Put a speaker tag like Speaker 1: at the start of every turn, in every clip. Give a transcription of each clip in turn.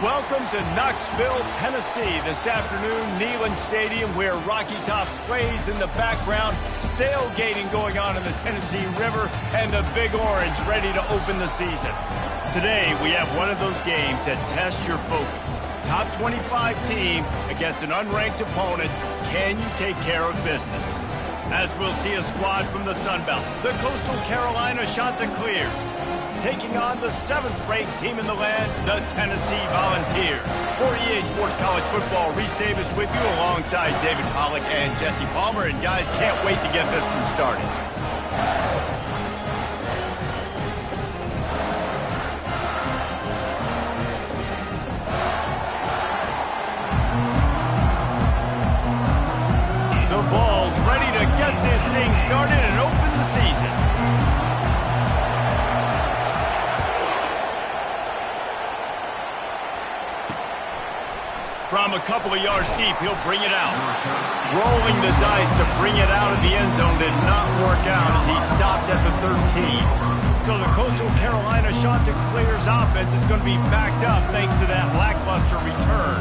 Speaker 1: Welcome to Knoxville, Tennessee. This afternoon, Neyland Stadium, where Rocky Top plays in the background. Sailgating going on in the Tennessee River, and the Big Orange ready to open the season. Today, we have one of those games that tests your focus. Top 25 team against an unranked opponent. Can you take care of business? As we'll see a squad from the Sun Belt, the Coastal Carolina Chanticleers, taking on the 7th-ranked team in the land, the Tennessee Volunteers. For EA Sports College Football, Reese Davis with you alongside David Pollack and Jesse Palmer. And guys, can't wait to get this one started. The Vols ready to get this thing started and open the season. From a couple of yards deep, he'll bring it out. Rolling the dice to bring it out of the end zone did not work out as he stopped at the 13. So the Coastal Carolina Chanticleers offense is going to be backed up thanks to that lackluster return.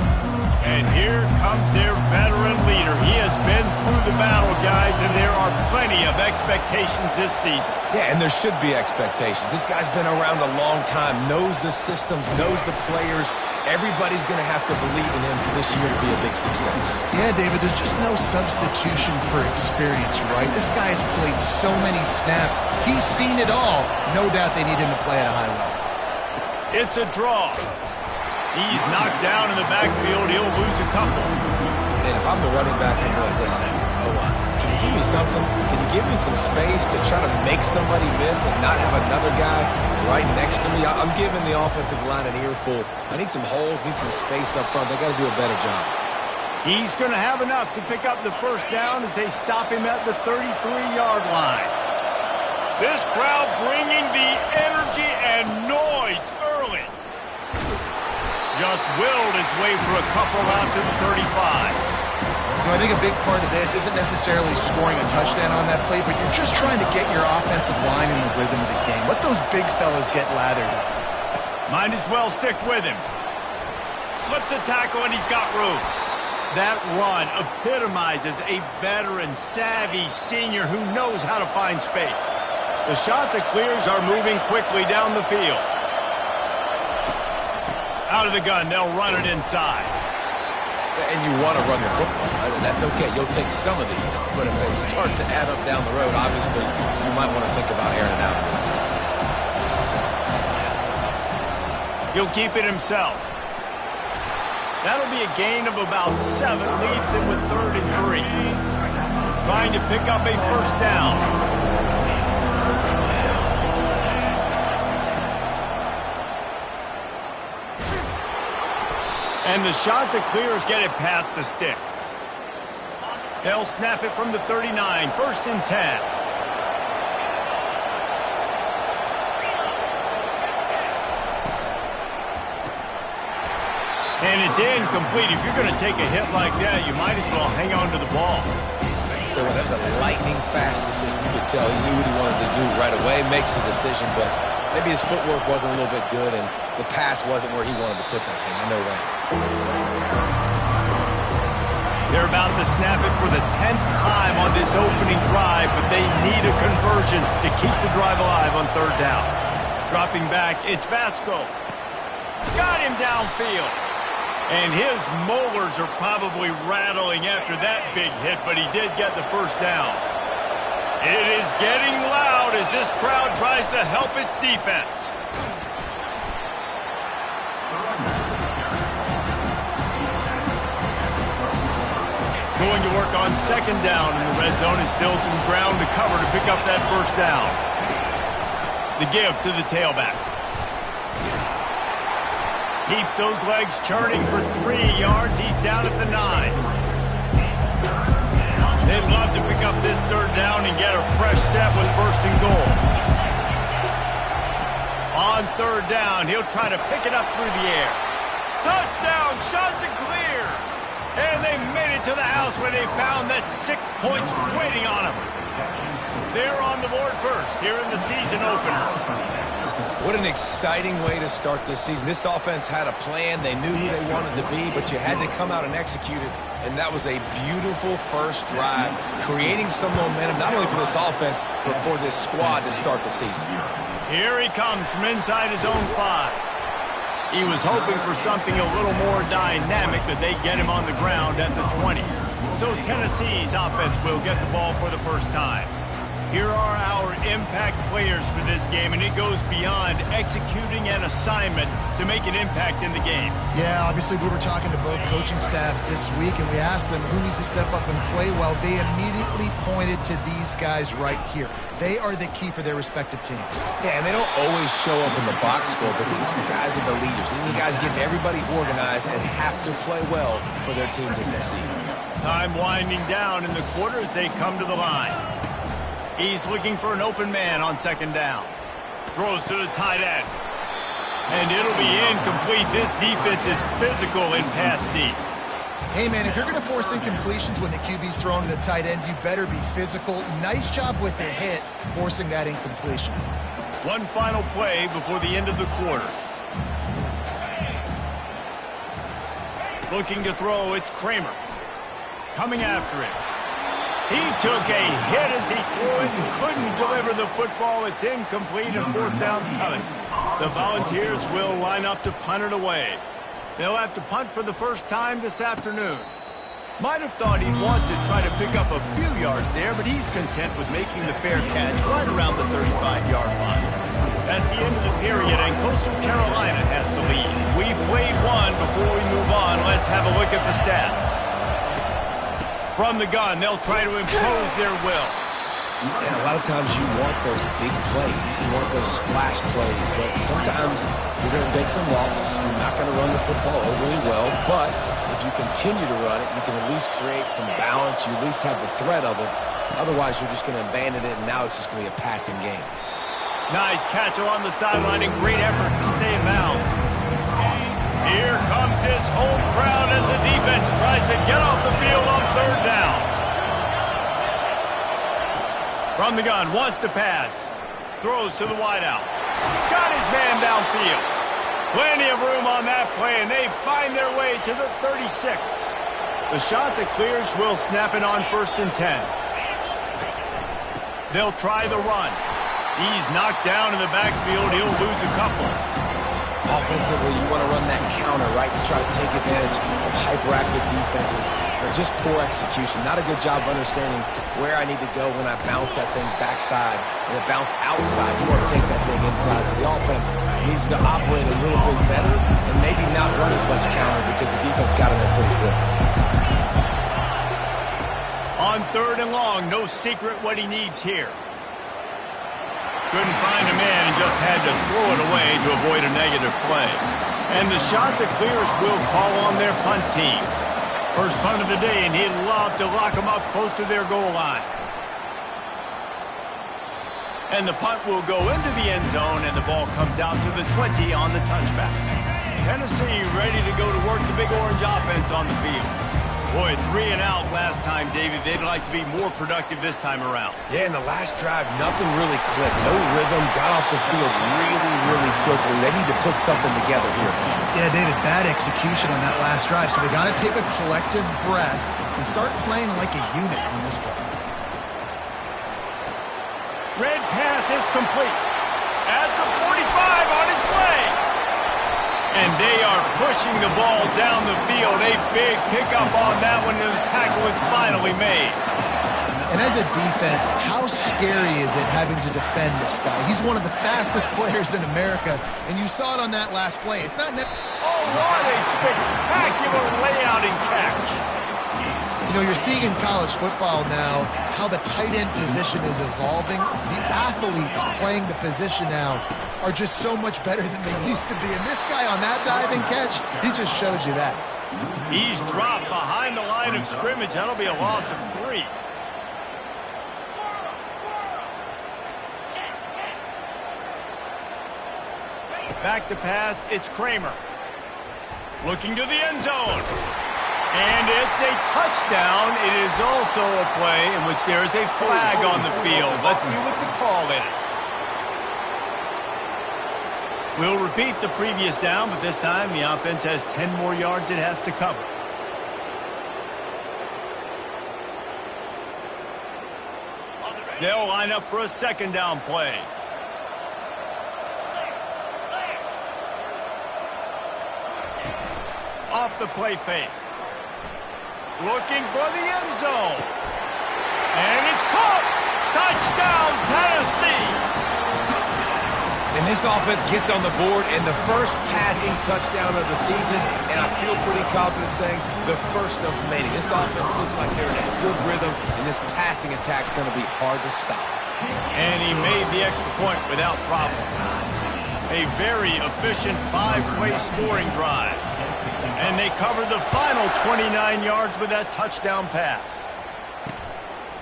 Speaker 1: And here comes their veteran leader. He has been through the battle, guys, and there are plenty of expectations this season.
Speaker 2: Yeah, and there should be expectations. This guy's been around a long time, knows the systems, knows the players. Everybody's going to have to believe in him for this year to be a big success.
Speaker 3: Yeah, David, there's just no substitution for experience, right? This guy has played so many snaps. He's seen it all. No doubt they need him to play at a high level.
Speaker 1: It's a draw. He's knocked down in the backfield. He'll lose a couple.
Speaker 2: And if I'm the running back, I'm going, listen, can you give me something? Can you give me some space to try to make somebody miss and not have another guy right next to me? I'm giving the offensive line an earful. I need some holes, need some space up front. They got to do a better job.
Speaker 1: He's going to have enough to pick up the first down as they stop him at the 33-yard line. This crowd bringing the energy and noise early. Just willed his way for a couple out to the 35.
Speaker 3: I think a big part of this isn't necessarily scoring a touchdown on that play, but you're just trying to get your offensive line in the rhythm of the game. Let those big fellas get lathered up.
Speaker 1: Might as well stick with him. Slips a tackle, and he's got room. That run epitomizes a veteran, savvy senior who knows how to find space. The Chanticleers are moving quickly down the field. Out of the gun, they'll run it inside.
Speaker 2: And you want to run the football, right? And that's okay. You'll take some of these. But if they start to add up down the road, obviously, you might want to think about airing it out.
Speaker 1: He'll keep it himself. That'll be a gain of about 7. Leaves him with 3rd and 3. Trying to pick up a first down. And the Chanticleers get it past the sticks. They'll snap it from the 39, 1st and 10. And it's incomplete. If you're going to take a hit like that, you might as well hang on to the ball.
Speaker 2: So that was a lightning-fast decision. You could tell he knew what he wanted to do right away, makes the decision, but maybe his footwork wasn't a little bit good, and the pass wasn't where he wanted to put that thing. I know that.
Speaker 1: They're about to snap it for the 10th time on this opening drive, but they need a conversion to keep the drive alive on 3rd down. Dropping back, it's Vasco. Got him downfield. And his molars are probably rattling after that big hit, but he did get the first down. It is getting loud as this crowd tries to help its defense. Going to work on 2nd down in the red zone, and still some ground to cover to pick up that first down. The give to the tailback. Keeps those legs churning for 3 yards. He's down at the 9. They'd love to pick up this 3rd down and get a fresh set with 1st and goal. On 3rd down, he'll try to pick it up through the air. Touchdown, Chanticleer! And they made it to the house where they found that 6 points waiting on them. They're on the board first here in the season opener.
Speaker 2: What an exciting way to start this season. This offense had a plan. They knew who they wanted to be, but you had to come out and execute it. And that was a beautiful first drive, creating some momentum, not only for this offense, but for this squad to start the season.
Speaker 1: Here he comes from inside his own 5. He was hoping for something a little more dynamic, but they get him on the ground at the 20. So Tennessee's offense will get the ball for the first time. Here are our impact players for this game, and it goes beyond executing an assignment to make an impact in the game.
Speaker 3: Yeah, obviously we were talking to both coaching staffs this week, and we asked them who needs to step up and play well. They immediately pointed to these guys right here. They are the key for their respective teams.
Speaker 2: Yeah, and they don't always show up in the box score, but these are the guys that are the leaders. These are the guys getting everybody organized and have to play well for their team to succeed.
Speaker 1: Time winding down in the quarter as they come to the line. He's looking for an open man on second down. Throws to the tight end. And it'll be incomplete. This defense is physical in pass deep.
Speaker 3: Hey, man, if you're going to force incompletions when the QB's thrown to the tight end, you better be physical. Nice job with the hit, forcing that incompletion.
Speaker 1: One final play before the end of the quarter. Looking to throw, it's Kramer. Coming after it. He took a hit as he threw it and couldn't deliver the football. It's incomplete and fourth down's coming. The Volunteers will line up to punt it away. They'll have to punt for the first time this afternoon. Might have thought he'd want to try to pick up a few yards there, but he's content with making the fair catch right around the 35-yard line. That's the end of the period, and Coastal Carolina has the lead. We've played one. Before we move on, let's have a look at the stats. From the gun, they'll try to impose their will.
Speaker 2: And a lot of times you want those big plays. You want those splash plays. But sometimes you're going to take some losses. You're not going to run the football overly well. But if you continue to run it, you can at least create some balance. You at least have the threat of it. Otherwise, you're just going to abandon it, and now it's just going to be a passing game.
Speaker 1: Nice catch along the sideline and great effort to stay in bounds. Here comes this home crowd as the defense tries to get off the field on third down. From the gun, wants to pass. Throws to the wideout. Got his man downfield. Plenty of room on that play, and they find their way to the 36. The shot that clears will snap it on 1st and 10. They'll try the run. He's knocked down in the backfield. He'll lose a couple.
Speaker 2: Offensively, you want to run that counter, right, to try to take advantage of hyperactive defenses, or just poor execution. Not a good job of understanding where I need to go when I bounce that thing backside, and it bounced outside. You want to take that thing inside, so the offense needs to operate a little bit better and maybe not run as much counter because the defense got in there pretty quick.
Speaker 1: On third and long, no secret what he needs here. Couldn't find a man and just had to throw it away to avoid a negative play. And the shot that clears will call on their punt team. First punt of the day, and he'd love to lock them up close to their goal line. And the punt will go into the end zone, and the ball comes out to the 20 on the touchback. Tennessee ready to go to work the Big Orange offense on the field. Boy, 3 and out last time, David. They'd like to be more productive this time around.
Speaker 2: Yeah, in the last drive, nothing really clicked. No rhythm, got off the field really quickly. They need to put something together here.
Speaker 3: Yeah, David, bad execution on that last drive, so they got to take a collective breath and start playing like a unit on this drive.
Speaker 1: Red pass, it's complete. At the 45 on its way. And they are pushing the ball down the field. A big pickup on that one, and the tackle is finally made.
Speaker 3: And as a defense, how scary is it having to defend this guy? He's one of the fastest players in America, and you saw it on that last play. It's not...
Speaker 1: Oh, what a spectacular layout and catch.
Speaker 3: You know, you're seeing in college football now how the tight end position is evolving. The athletes playing the position now are just so much better than they used to be. And this guy on that diving catch, he just showed you that.
Speaker 1: He's dropped behind the line of scrimmage. That'll be a loss of 3. Back to pass, it's Kramer. Looking to the end zone. And it's a touchdown. It is also a play in which there is a flag on the field. Let's see what the call is. We'll repeat the previous down, but this time the offense has 10 more yards it has to cover. They'll line up for a second down play. Off the play fake. Looking for the end zone. And it's caught. Touchdown, Tennessee.
Speaker 2: And this offense gets on the board and the first passing touchdown of the season, and I feel pretty confident saying the first of many. This offense looks like they're in a good rhythm, and this passing attack's going to be hard to stop.
Speaker 1: And he made the extra point without problem. A very efficient 5-play scoring drive. And they cover the final 29 yards with that touchdown pass.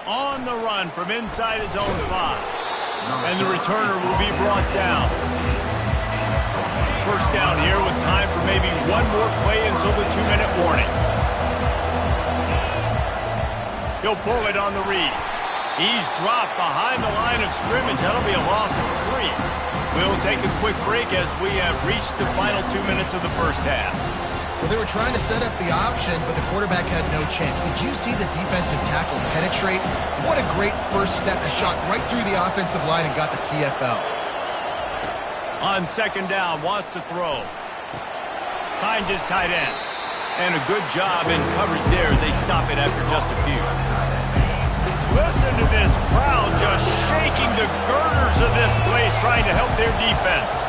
Speaker 1: On the run from inside his own 5. And the returner will be brought down. First down here with time for maybe one more play until the 2-minute warning. He'll pull it on the read. He's dropped behind the line of scrimmage. That'll be a loss of 3. We'll take a quick break as we have reached the final 2 minutes of the first half.
Speaker 3: Well, they were trying to set up the option, but the quarterback had no chance. Did you see the defensive tackle penetrate? What a great first step. He shot right through the offensive line and got the TFL.
Speaker 1: On second down, wants to throw. Finds his tight end. And a good job in coverage there as they stop it after just a few. Listen to this crowd just shaking the girders of this place trying to help their defense.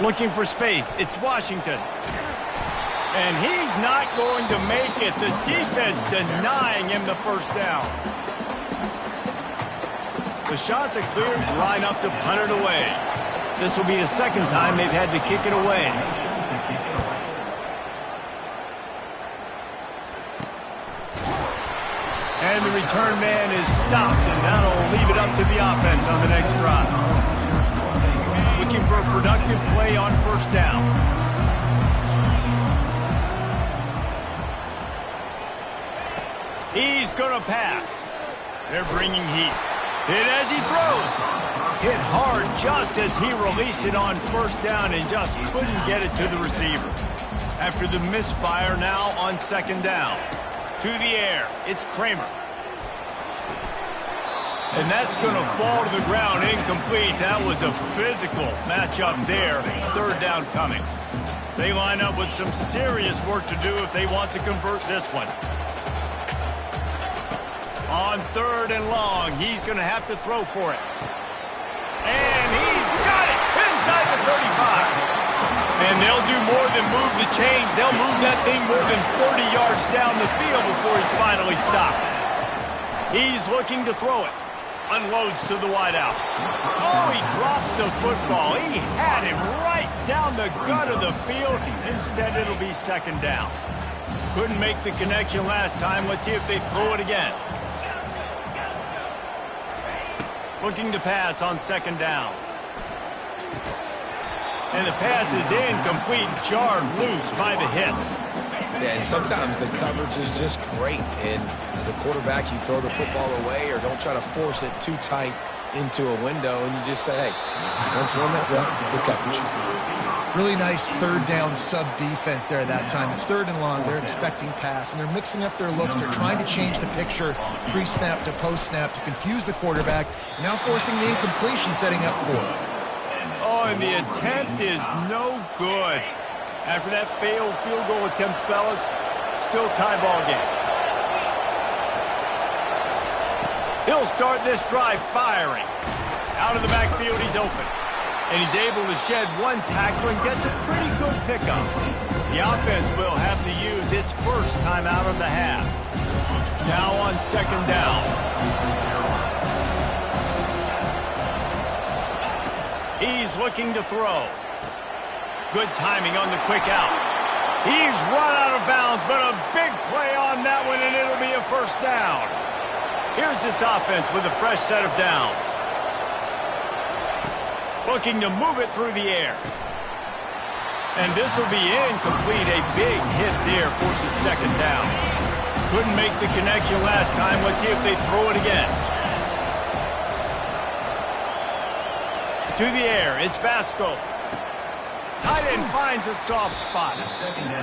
Speaker 1: Looking for space. It's Washington. And he's not going to make it. The defense denying him the first down. The shot that clears line up to punt it away. This will be the second time they've had to kick it away. And the return man is stopped, and that'll leave it up to the offense on the next drive. Looking for a productive play on first down. He's going to pass. They're bringing heat. Hit as he throws. Hit hard just as he released it on first down and just couldn't get it to the receiver. After the misfire, now on second down. To the air, it's Kramer. And that's going to fall to the ground incomplete. That was a physical matchup there. Third down coming. They line up with some serious work to do if they want to convert this one. On third and long, he's going to have to throw for it. And he's got it inside the 35. And they'll do more than move the chains. They'll move that thing more than 30 yards down the field before he's finally stopped. He's looking to throw it. Unloads to the wideout. Oh, he drops the football. He had him right down the gut of the field. Instead, it'll be second down. Couldn't make the connection last time. Let's see if they throw it again. Looking to pass on second down. And the pass is incomplete, jarred loose by the hit.
Speaker 2: Yeah, and sometimes the coverage is just great. And as a quarterback, you throw the football away or don't try to force it too tight into a window, and you just say, hey, defense won that well, good coverage.
Speaker 3: Really nice third down sub-defense there at that time. It's third and long. They're expecting pass, and they're mixing up their looks. They're trying to change the picture pre-snap to post-snap to confuse the quarterback, now forcing the incompletion, setting up fourth.
Speaker 1: Oh, and the attempt is no good. After that failed field goal attempt, fellas, still tie ball game. He'll start this drive firing. Out of the backfield, he's open. And he's able to shed one tackle and gets a pretty good pickup. The offense will have to use its first timeout of the half. Now on second down. He's looking to throw. Good timing on the quick out. He's run out of bounds, but a big play on that one, and it'll be a first down. Here's this offense with a fresh set of downs. Looking to move it through the air. And this will be incomplete. A big hit there forces second down. Couldn't make the connection last time. Let's see if they throw it again. To the air, it's Basco. Tight end finds a soft spot.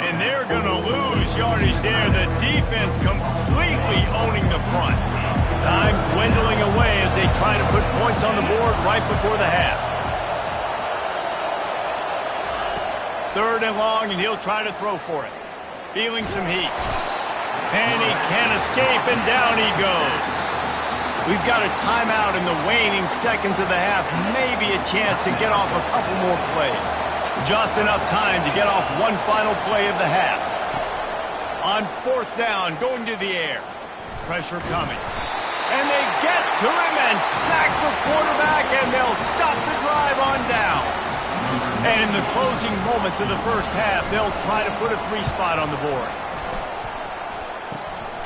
Speaker 1: And they're going to lose yardage there. The defense completely owning the front. Time dwindling away as they try to put points on the board right before the half. 3rd and long, and he'll try to throw for it. Feeling some heat. And he can't escape, and down he goes. We've got a timeout in the waning seconds of the half. Maybe a chance to get off a couple more plays. Just enough time to get off one final play of the half. On 4th down, going to the air. Pressure coming. And they get to him and sack the quarterback, and they'll stop the drive on downs. And in the closing moments of the first half, they'll try to put a 3-spot on the board.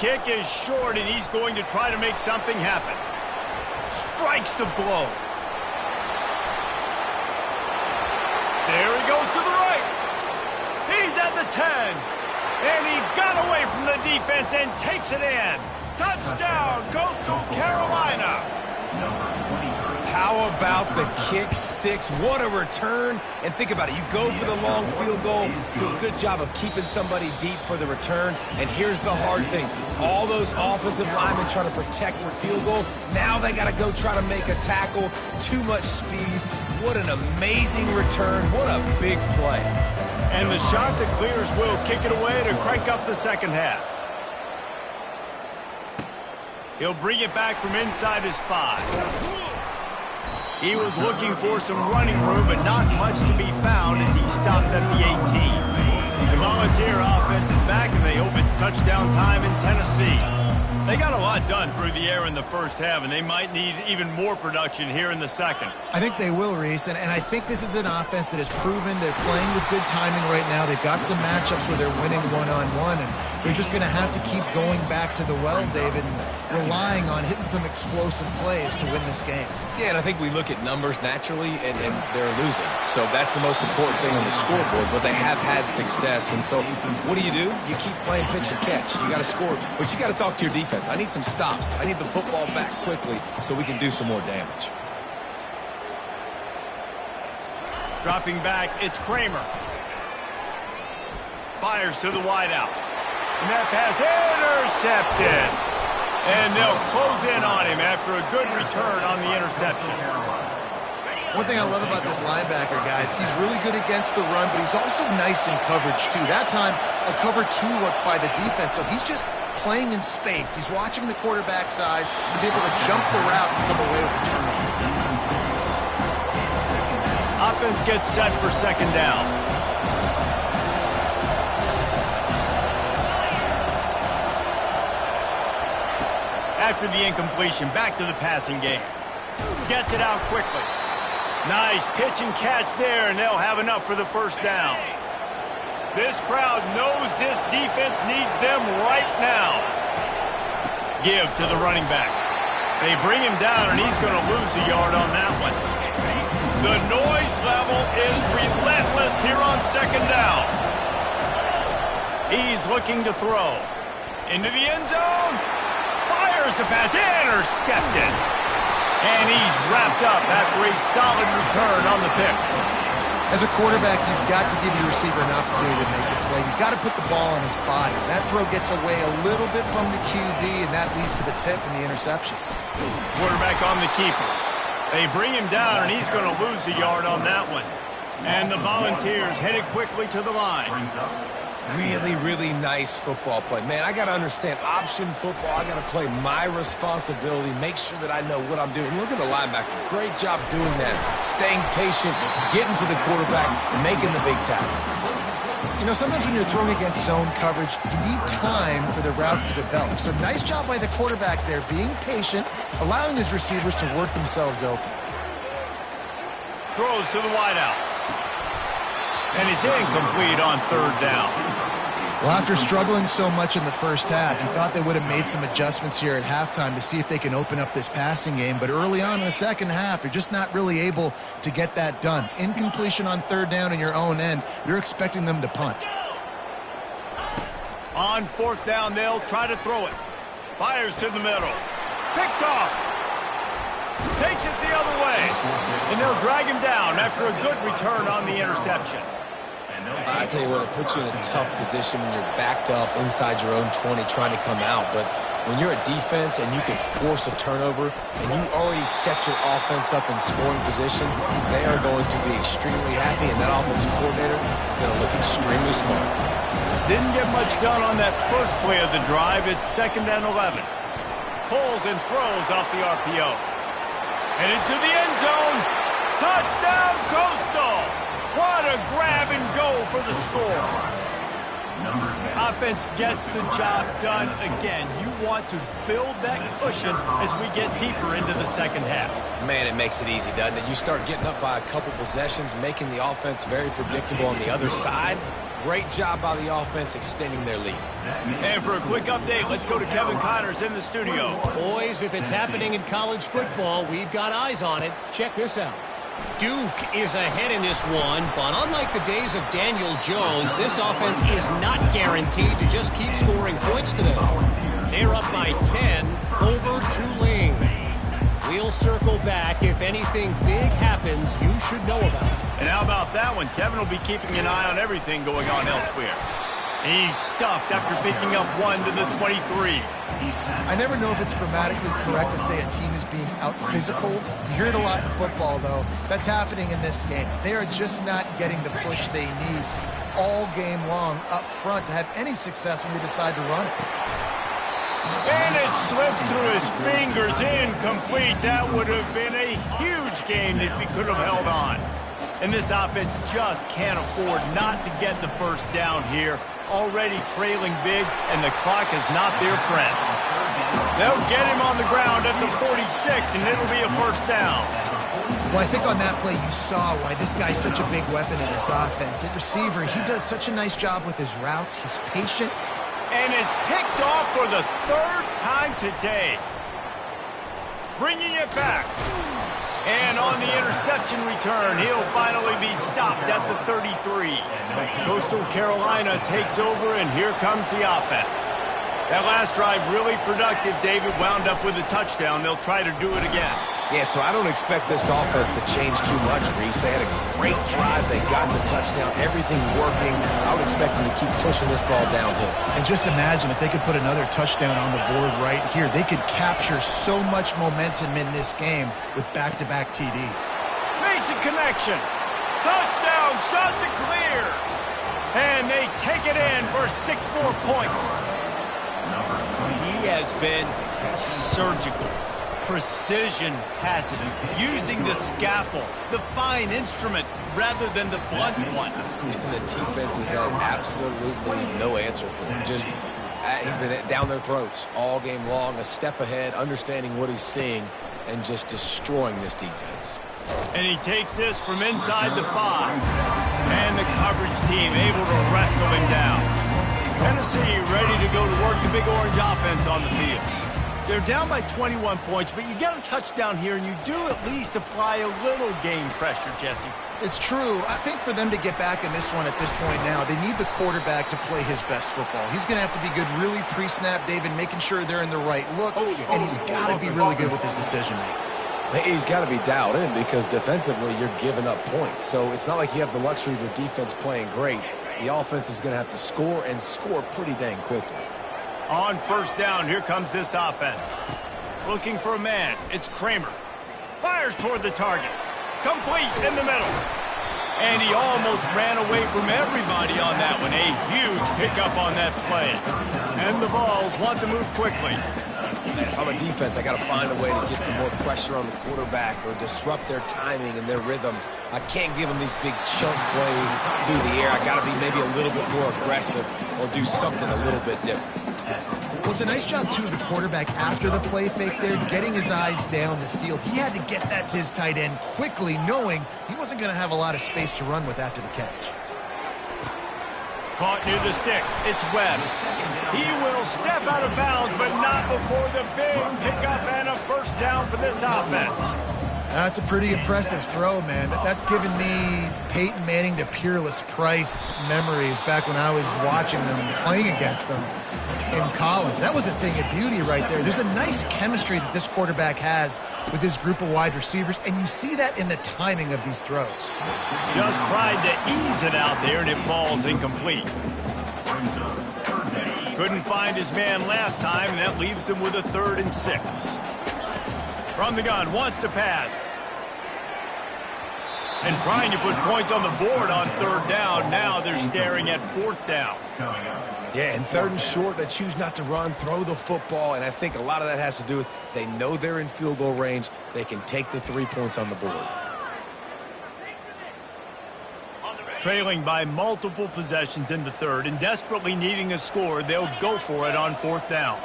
Speaker 1: Kick is short, and he's going to try to make something happen. Strikes the blow. There he goes to the right. He's at the 10. And he got away from the defense and takes it in. Touchdown, Coastal Carolina.
Speaker 2: How about the kick 6? What a return. And think about it. You go for the long field goal, do a good job of keeping somebody deep for the return. And here's the hard thing. All those offensive linemen trying to protect for field goal. Now they got to go try to make a tackle. Too much speed. What an amazing return. What a big play.
Speaker 1: And the shot to clear as will kick it away to crank up the second half. He'll bring it back from inside his 5. He was looking for some running room, but not much to be found as he stopped at the 18. The Volunteer offense is back, and they hope it's touchdown time in Tennessee. They got a lot done through the air in the first half, and they might need even more production here in the second.
Speaker 3: I think they will, Reese, and I think this is an offense that has proven they're playing with good timing right now. They've got some matchups where they're winning one-on-one, and they're just going to have to keep going back to the well, David, and relying on hitting some explosive plays to win this game.
Speaker 2: Yeah, and I think we look at numbers naturally, and they're losing. So that's the most important thing on the scoreboard, but they have had success. And so what do? You keep playing pitch and catch. You got to score, but you got to talk to your defense. I need some stops. I need the football back quickly so we can do some more damage.
Speaker 1: Dropping back, it's Kramer. Fires to the wideout. And that pass intercepted. And they'll close in on him after a good return on the interception.
Speaker 3: One thing I love about this linebacker, guys, he's really good against the run, but he's also nice in coverage, too. That time, a cover 2 look by the defense, so he's just playing in space. He's watching the quarterback's eyes. He's able to jump the route and come away with a turnover.
Speaker 1: Offense gets set for second down. After the incompletion, back to the passing game. Gets it out quickly. Nice pitch and catch there, and they'll have enough for the first down. This crowd knows this defense needs them right now. Give to the running back. They bring him down, and he's going to lose a yard on that one. The noise level is relentless here on second down. He's looking to throw. Into the end zone. Fires the pass. Intercepted. And he's wrapped up after a solid return on the pick.
Speaker 3: As a quarterback, you've got to give your receiver an opportunity to make a play. You've got to put the ball on his body. That throw gets away a little bit from the QB, and that leads to the tip and the interception.
Speaker 1: Quarterback on the keeper. They bring him down, and he's going to lose a yard on that one. And the Volunteers headed quickly to the line.
Speaker 2: Really, really nice football play. Man, I got to understand option football. I got to play my responsibility, make sure that I know what I'm doing. Look at the linebacker. Great job doing that. Staying patient, getting to the quarterback, making the big tackle.
Speaker 3: You know, sometimes when you're throwing against zone coverage, you need time for the routes to develop. So nice job by the quarterback there, being patient, allowing his receivers to work themselves open.
Speaker 1: Throws to the wideout. And it's incomplete on third down.
Speaker 3: Well, after struggling so much in the first half, you thought they would have made some adjustments here at halftime to see if they can open up this passing game. But early on in the second half, you're just not really able to get that done. Incompletion on third down in your own end, you're expecting them to punt.
Speaker 1: On fourth down, they'll try to throw it. Fires to the middle. Picked off. Takes it the other way. And they'll drag him down after a good return on the interception.
Speaker 2: I tell you what, it puts you in a tough position when you're backed up inside your own 20 trying to come out. But when you're a defense and you can force a turnover and you already set your offense up in scoring position, they are going to be extremely happy, and that offensive coordinator is going to look extremely smart.
Speaker 1: Didn't get much done on that first play of the drive. It's 2nd and 11. Pulls and throws off the RPO. And into the end zone. Touchdown, Coastal! What a grab and go for the score. Offense gets the job done again. You want to build that cushion as we get deeper into the second half.
Speaker 2: Man, it makes it easy, doesn't it? You start getting up by a couple possessions, making the offense very predictable on the other side. Great job by the offense extending their lead.
Speaker 1: And for a quick update, let's go to Kevin Connors in the studio.
Speaker 4: Boys, if it's happening in college football, we've got eyes on it. Check this out. Duke is ahead in this one, but unlike the days of Daniel Jones, this offense is not guaranteed to just keep scoring points today. They're up by 10 over Tulane. We'll circle back. If anything big happens, you should know about it.
Speaker 1: And how about that one? Kevin will be keeping an eye on everything going on elsewhere. He's stuffed after picking up 1 to the 23.
Speaker 3: I never know if it's grammatically correct to say a team is being out-physical. You hear it a lot in football, though. That's happening in this game. They are just not getting the push they need all game long up front to have any success when they decide to run it.
Speaker 1: And it slips through his fingers, incomplete. That would have been a huge game if he could have held on. And this offense just can't afford not to get the first down here. Already trailing big, and the clock is not their friend. They'll get him on the ground at the 46, and it'll be a first down.
Speaker 3: Well, I think on that play you saw why this guy's such a big weapon in this offense. At receiver, he does such a nice job with his routes. He's patient.
Speaker 1: And it's picked off for the 3rd time today. Bringing it back. And on the interception return, he'll finally be stopped at the 33. Coastal Carolina takes over, and here comes the offense. That last drive really productive. David wound up with a touchdown. They'll try to do it again.
Speaker 2: Yeah, so I don't expect this offense to change too much, Reese. They had a great drive. They got the touchdown. Everything working. I would expect them to keep pushing this ball downhill. And
Speaker 3: just imagine if they could put another touchdown on the board right here. They could capture so much momentum in this game with back-to-back TDs.
Speaker 1: Makes a connection. Touchdown, shot to clear. And they take it in for 6 more points. He has been surgical. Precision passes, using the scalpel, the fine instrument, rather than the blunt one.
Speaker 2: And the defense has had absolutely no answer for him. Just, he's been down their throats all game long, a step ahead, understanding what he's seeing, and just destroying this defense.
Speaker 1: And he takes this from inside the 5. And the coverage team able to wrestle him down. Tennessee ready to go to work the Big Orange offense on the field. They're down by 21 points, but you get a touchdown here, and you do at least apply a little game pressure, Jesse.
Speaker 3: It's true. I think for them to get back in this one at this point now, they need the quarterback to play his best football. He's going to have to be good really pre-snap, David, making sure they're in the right looks, and he's got to be really good with his decision-making.
Speaker 2: He's got to be dialed in because defensively you're giving up points. So it's not like you have the luxury of your defense playing great. The offense is going to have to score and score pretty dang quickly.
Speaker 1: On first down, here comes this offense. Looking for a man. It's Kramer. Fires toward the target. Complete in the middle. And he almost ran away from everybody on that one. A huge pickup on that play. And the Vols want to move quickly.
Speaker 2: If I'm a defense, I got to find a way to get some more pressure on the quarterback or disrupt their timing and their rhythm. I can't give them these big chunk plays through the air. I got to be maybe a little bit more aggressive or do something a little bit different.
Speaker 3: Well, it's a nice job, too, of the quarterback after the play fake there, getting his eyes down the field. He had to get that to his tight end quickly, knowing he wasn't going to have a lot of space to run with after the catch.
Speaker 1: Caught near the sticks. It's Webb. He will step out of bounds, but not before the big pickup and a first down for this offense.
Speaker 3: That's a pretty impressive throw, man. That's given me Peyton Manning to Peerless Price memories back when I was watching them and playing against them in college. That was a thing of beauty right there. There's a nice chemistry that this quarterback has with his group of wide receivers, and you see that in the timing of these throws.
Speaker 1: Just tried to ease it out there, and it falls incomplete. Couldn't find his man last time, and that leaves him with a 3rd and 6. From the gun, wants to pass. And trying to put points on the board on 3rd down. Now they're staring at 4th down.
Speaker 2: Yeah, and 3rd and short, they choose not to run, throw the football, and I think a lot of that has to do with they know they're in field goal range. They can take the 3 points on the board.
Speaker 1: Trailing by multiple possessions in the 3rd and desperately needing a score, they'll go for it on 4th down.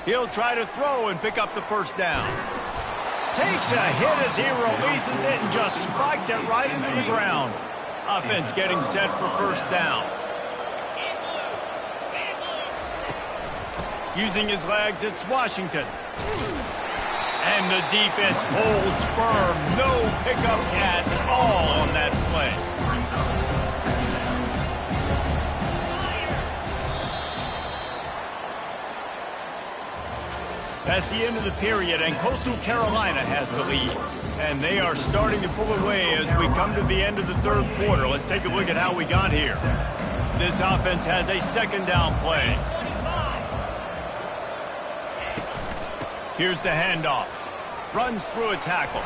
Speaker 1: He'll try to throw and pick up the 1st down. Takes a hit as he releases it and just spiked it right into the ground. Offense getting set for 1st down. Using his legs, it's Washington. And the defense holds firm. No pickup at all on that play. That's the end of the period, and Coastal Carolina has the lead. And they are starting to pull away as we come to the end of the 3rd quarter. Let's take a look at how we got here. This offense has a 2nd down play. Here's the handoff. Runs through a tackle.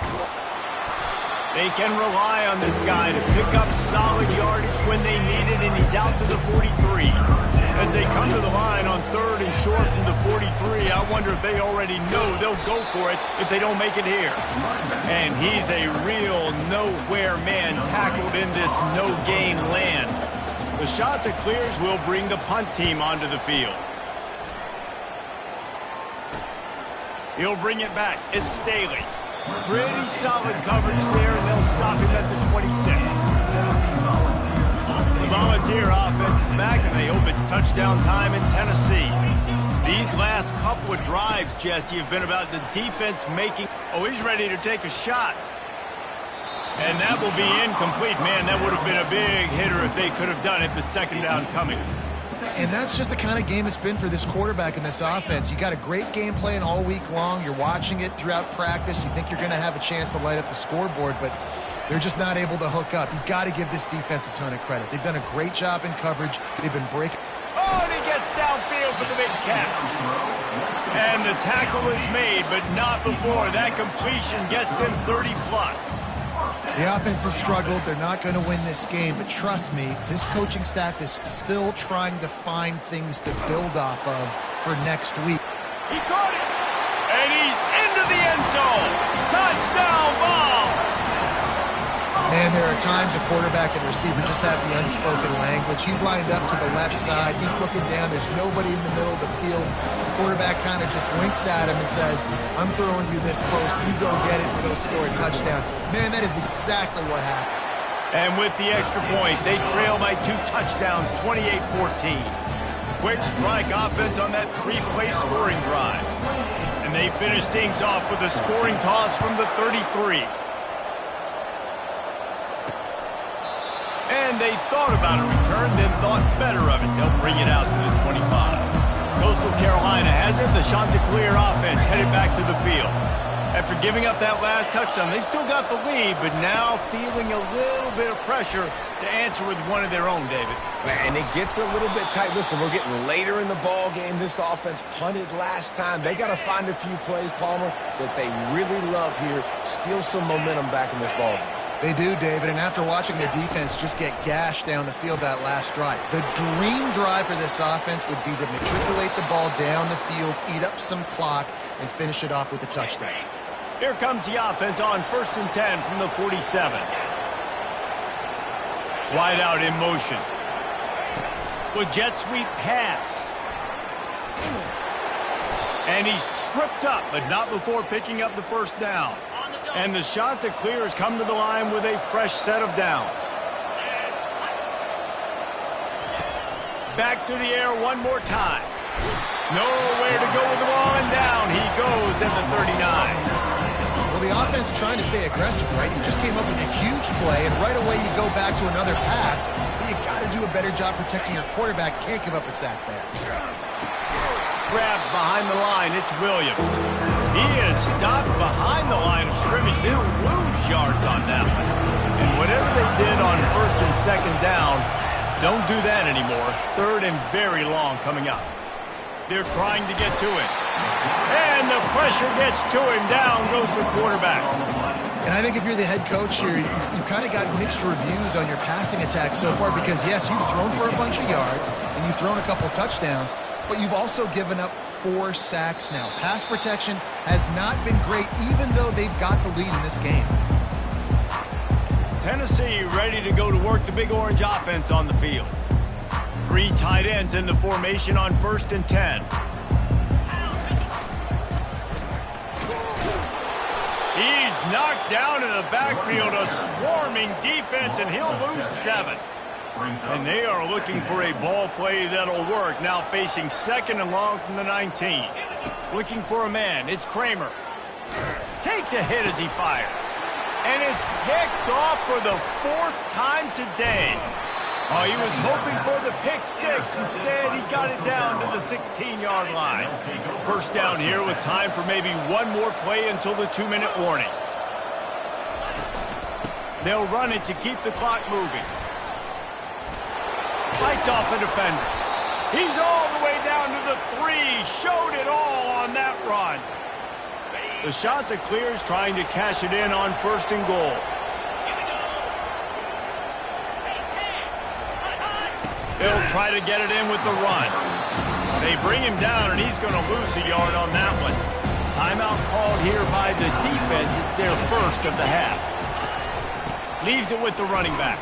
Speaker 1: They can rely on this guy to pick up solid yardage when they need it, and he's out to the 43. As they come to the line on 3rd and short from the 43, I wonder if they already know they'll go for it if they don't make it here. And he's a real nowhere man tackled in this no-gain land. The shot that clears will bring the punt team onto the field. He'll bring it back. It's Staley. Pretty solid coverage there, and they'll stop him at the 26. The Volunteer offense is back, and they hope it's touchdown time in Tennessee. These last couple of drives, Jesse, have been about the defense making... Oh, he's ready to take a shot. And that will be incomplete. Man, that would have been a big hitter if they could have done it, but 2nd down coming.
Speaker 3: And that's just the kind of game it's been for this quarterback in this offense. You got a great game plan all week long. You're watching it throughout practice. You think you're going to have a chance to light up the scoreboard, but they're just not able to hook up. You've got to give this defense a ton of credit. They've done a great job in coverage. They've been breaking.
Speaker 1: Oh, and he gets downfield for the big catch. And the tackle is made, but not before. That completion gets them 30-plus.
Speaker 3: The offense has struggled. They're not going to win this game, but trust me, this coaching staff is still trying to find things to build off of for next week.
Speaker 1: He caught it, and he's into the end zone. Touchdown ball.
Speaker 3: Man, there are times a quarterback and receiver just have the unspoken language. He's lined up to the left side. He's looking down. There's nobody in the middle of the field. The quarterback kind of just winks at him and says, I'm throwing you this post. You go get it and go score a touchdown. Man, that is exactly what happened.
Speaker 1: And with the extra point, they trail by 2 touchdowns, 28-14. Quick strike offense on that 3-play scoring drive. And they finish things off with a scoring toss from the 33. And they thought about a return, then thought better of it. They'll bring it out to the 25. Coastal Carolina has it. The Chanticleer offense headed back to the field. After giving up that last touchdown, they still got the lead, but now feeling a little bit of pressure to answer with one of their own, David.
Speaker 2: And it gets a little bit tight. Listen, we're getting later in the ball game. This offense punted last time. They got to find a few plays, Palmer, that they really love here. Steal some momentum back in this ball game.
Speaker 3: They do, David, and after watching their defense just get gashed down the field that last drive, the dream drive for this offense would be to matriculate the ball down the field, eat up some clock, and finish it off with a touchdown.
Speaker 1: Here comes the offense on 1st and 10 from the 47. Wide out in motion. With jet sweep pass. And he's tripped up, but not before picking up the 1st down. And the Chanticleers come to the line with a fresh set of downs. Back to the air one more time. Nowhere to go with the ball, and down he goes at the 39.
Speaker 3: Well, the offense trying to stay aggressive, right? You just came up with a huge play, and right away you go back to another pass, but you got to do a better job protecting your quarterback. Can't give up a sack there.
Speaker 1: Grabbed behind the line, it's Williams. He is stopped behind the line of scrimmage. They'll lose yards on that one. And whatever they did on first and second down, don't do that anymore. Third and very long coming up. They're trying to get to it. And the pressure gets to him. Down goes the quarterback.
Speaker 3: And I think if you're the head coach here, you kind of got mixed reviews on your passing attack so far because, yes, you've thrown for a bunch of yards and you've thrown a couple touchdowns, but you've also given up 4 sacks now. Pass protection has not been great, even though they've got the lead in this game.
Speaker 1: Tennessee ready to go to work the Big Orange offense on the field. 3 tight ends in the formation on 1st and 10. He's knocked down in the backfield, a swarming defense, and he'll lose 7. And they are looking for a ball play that'll work. Now facing 2nd and long from the 19. Looking for a man. It's Kramer. Takes a hit as he fires. And it's picked off for the 4th time today. Oh, he was hoping for the pick 6. Instead, he got it down to the 16-yard line. First down here with time for maybe one more play until the 2-minute warning. They'll run it to keep the clock moving. Fights off the defender. He's all the way down to the 3. Showed it all on that run. The shot that clears, trying to cash it in on 1st and goal. They'll try to get it in with the run. They bring him down, and he's going to lose a yard on that one. Timeout called here by the defense. It's their first of the half. Leaves it with the running back.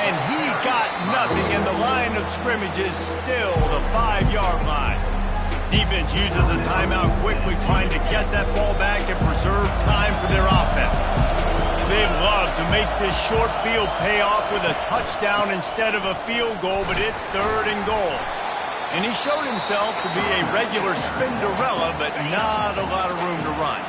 Speaker 1: And he got nothing, and the line of scrimmage is still the 5-yard line. Defense uses a timeout quickly, trying to get that ball back and preserve time for their offense. They'd love to make this short field pay off with a touchdown instead of a field goal, but it's 3rd and goal. And he showed himself to be a regular Spinderella, but not a lot of room to run.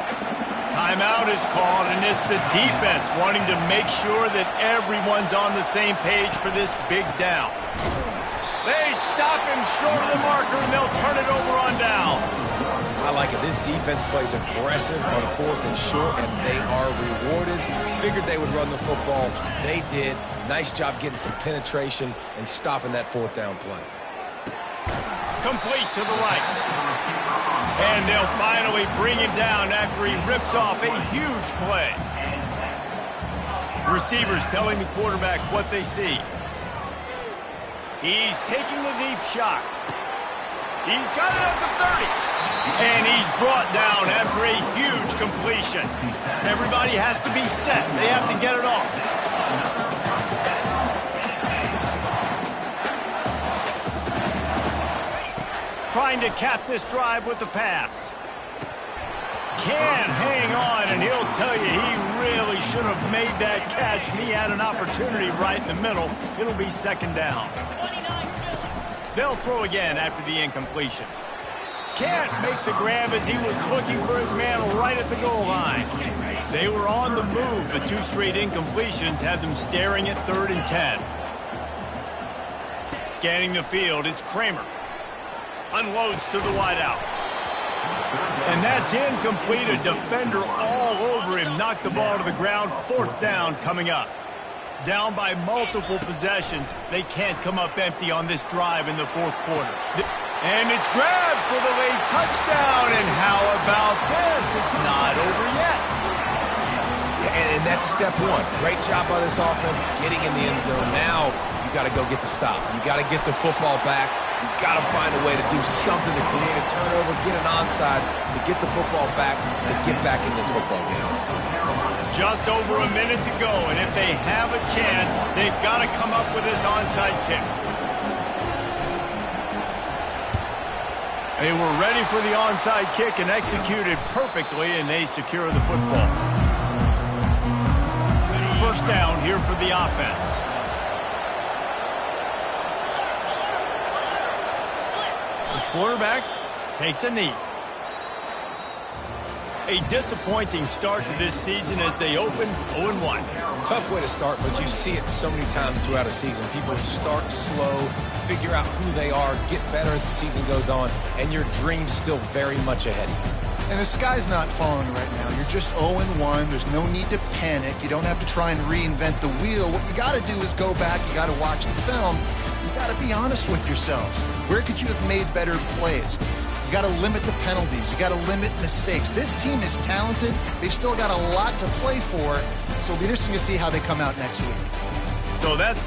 Speaker 1: Timeout is called, and it's the defense wanting to make sure that everyone's on the same page for this big down. They stop him short of the marker, and they'll turn it over on downs.
Speaker 2: I like it. This defense plays aggressive on 4th and short, and they are rewarded. Figured they would run the football. They did. Nice job getting some penetration and stopping that 4th down play.
Speaker 1: Complete to the right. And they'll finally bring him down after he rips off a huge play. Receivers telling the quarterback what they see. He's taking the deep shot. He's got it at the 30. And he's brought down after a huge completion. Everybody has to be set. They have to get it off. Trying to cap this drive with the pass. Can't hang on, and he'll tell you he really should have made that catch. He had an opportunity right in the middle. It'll be 2nd down. They'll throw again after the incompletion. Can't make the grab as he was looking for his man right at the goal line. They were on the move, but 2 straight incompletions had them staring at 3rd and 10. Scanning the field, it's Kramer. Unloads to the wideout. And that's incomplete. A defender all over him. Knocked the ball to the ground. 4th down coming up. Down by multiple possessions. They can't come up empty on this drive in the 4th quarter. And it's grabbed for the late touchdown. And how about this? It's not over yet.
Speaker 2: Yeah, and that's step 1. Great job by this offense getting in the end zone. Now you got to go get the stop. You got to get the football back. You've got to find a way to do something to create a turnover, get an onside, to get the football back, to get back in this football game.
Speaker 1: Just over a minute to go, and if they have a chance, they've got to come up with this onside kick. They were ready for the onside kick and executed perfectly, and they secure the football. First down here for the offense. Quarterback takes a knee. A disappointing start to this season as they open 0-1.
Speaker 2: Tough way to start, but you see it so many times throughout a season. People start slow, figure out who they are, get better as the season goes on, and your dream's still very much ahead of you.
Speaker 5: And the sky's not falling right now. You're just 0-1. There's no need to panic. You don't have to try and reinvent the wheel. What you got to do is go back. You got to watch the film. You got to be honest with yourselves. Where could you have made better plays? You got to limit the penalties. You got to limit mistakes. This team is talented. They've still got a lot to play for. So it'll be interesting to see how they come out next week.
Speaker 1: So that's